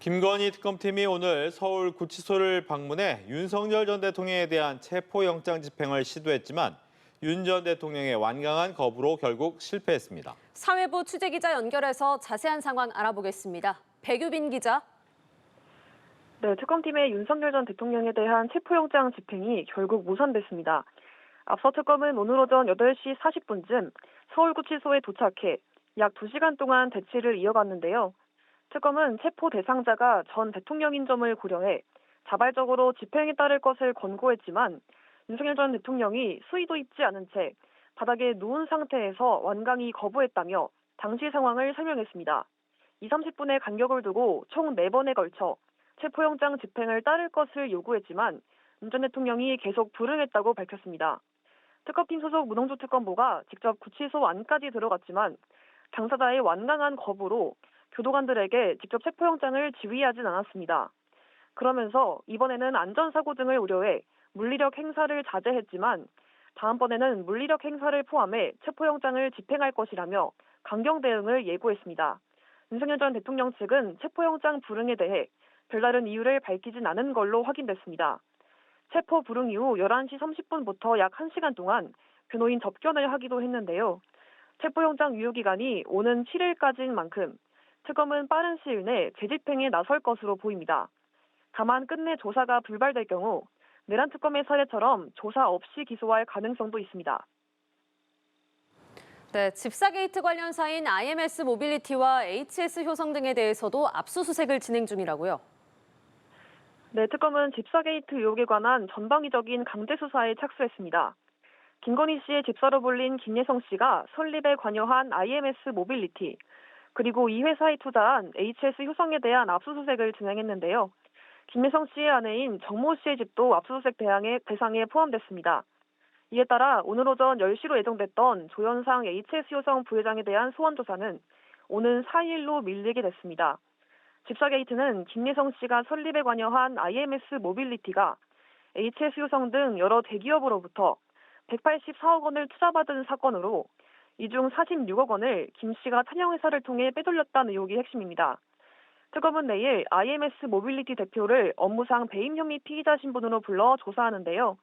김건희 특검팀이 오늘 서울 구치소를 방문해 윤석열 전 대통령에 대한 체포영장 집행을 시도했지만 윤 전 대통령의 완강한 거부로 결국 실패했습니다. 사회부 취재기자 연결해서 자세한 상황 알아보겠습니다. 백유빈 기자. 네, 특검팀의 윤석열 전 대통령에 대한 체포영장 집행이 결국 무산됐습니다. 앞서 특검은 오늘 오전 8시 40분쯤 서울구치소에 도착해 약 2시간 동안 대치를 이어갔는데요. 특검은 체포 대상자가 전 대통령인 점을 고려해 자발적으로 집행에 따를 것을 권고했지만 윤석열 전 대통령이 수의도 입지 않은 채 바닥에 누운 상태에서 완강히 거부했다며 당시 상황을 설명했습니다. 2, 30분의 간격을 두고 총 4번에 걸쳐 체포영장 집행을 따를 것을 요구했지만 윤 전 대통령이 계속 불응했다고 밝혔습니다. 특검팀 소속 문홍주 특검보가 직접 구치소 안까지 들어갔지만 당사자의 완강한 거부로 교도관들에게 직접 체포영장을 지휘하진 않았습니다. 그러면서 이번에는 안전사고 등을 우려해 물리력 행사를 자제했지만 다음번에는 물리력 행사를 포함해 체포영장을 집행할 것이라며 강경 대응을 예고했습니다. 윤석열 전 대통령 측은 체포영장 불응에 대해 별다른 이유를 밝히진 않은 걸로 확인됐습니다. 체포 불응 이후 11시 30분부터 약 1시간 동안 변호인 접견을 하기도 했는데요. 체포영장 유효기간이 오는 7일까지인 만큼 특검은 빠른 시일 내 재집행에 나설 것으로 보입니다. 다만 끝내 조사가 불발될 경우 내란 특검의 사례처럼 조사 없이 기소할 가능성도 있습니다. 네, 집사 게이트 관련사인 IMS 모빌리티와 HS 효성 등에 대해서도 압수수색을 진행 중이라고요. 네, 특검은 집사 게이트 의혹에 관한 전방위적인 강제 수사에 착수했습니다. 김건희 씨의 집사로 불린 김예성 씨가 설립에 관여한 IMS 모빌리티, 그리고 이 회사에 투자한 HS 효성에 대한 압수수색을 진행했는데요. 김예성 씨의 아내인 정모 씨의 집도 압수수색 대상에 포함됐습니다. 이에 따라 오늘 오전 10시로 예정됐던 조현상 HS 효성 부회장에 대한 소환 조사는 오는 4일로 밀리게 됐습니다. 집사 게이트는 김예성 씨가 설립에 관여한 IMS 모빌리티가 HS 효성 등 여러 대기업으로부터 184억 원을 투자받은 사건으로 이 중 46억 원을 김 씨가 찬영회사를 통해 빼돌렸다는 의혹이 핵심입니다. 특검은 내일 IMS 모빌리티 대표를 업무상 배임 혐의 피의자 신분으로 불러 조사하는데요.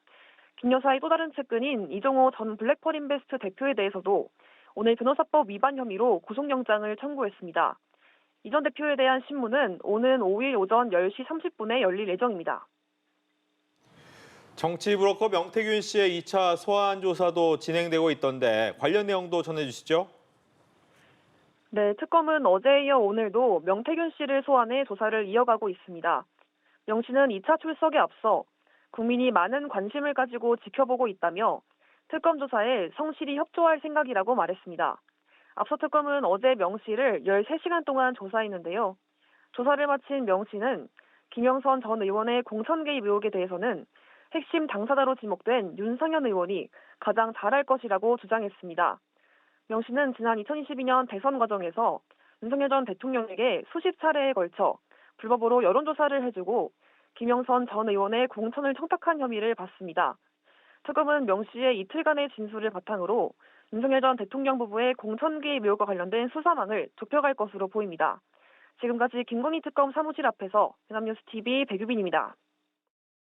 김 여사의 또 다른 측근인 이종호 전 블랙펄인베스트 대표에 대해서도 오늘 변호사법 위반 혐의로 구속영장을 청구했습니다. 이 전 대표에 대한 신문은 오는 5일 오전 10시 30분에 열릴 예정입니다. 정치 브로커 명태균 씨의 2차 소환 조사도 진행되고 있던데 관련 내용도 전해주시죠. 네, 특검은 어제에 이어 오늘도 명태균 씨를 소환해 조사를 이어가고 있습니다. 명 씨는 2차 출석에 앞서 국민이 많은 관심을 가지고 지켜보고 있다며 특검 조사에 성실히 협조할 생각이라고 말했습니다. 앞서 특검은 어제 명 씨를 13시간 동안 조사했는데요. 조사를 마친 명 씨는 김영선 전 의원의 공천 개입 의혹에 대해서는 핵심 당사자로 지목된 윤상현 의원이 가장 잘할 것이라고 주장했습니다. 명 씨는 지난 2022년 대선 과정에서 윤석열 전 대통령에게 수십 차례에 걸쳐 불법으로 여론조사를 해주고 김영선 전 의원의 공천을 청탁한 혐의를 받습니다. 특검은 명 씨의 이틀간의 진술을 바탕으로 윤석열 전 대통령 부부의 공천 개입 의혹과 관련된 수사망을 좁혀갈 것으로 보입니다. 지금까지 김건희 특검 사무실 앞에서 연합뉴스 TV 백유빈입니다.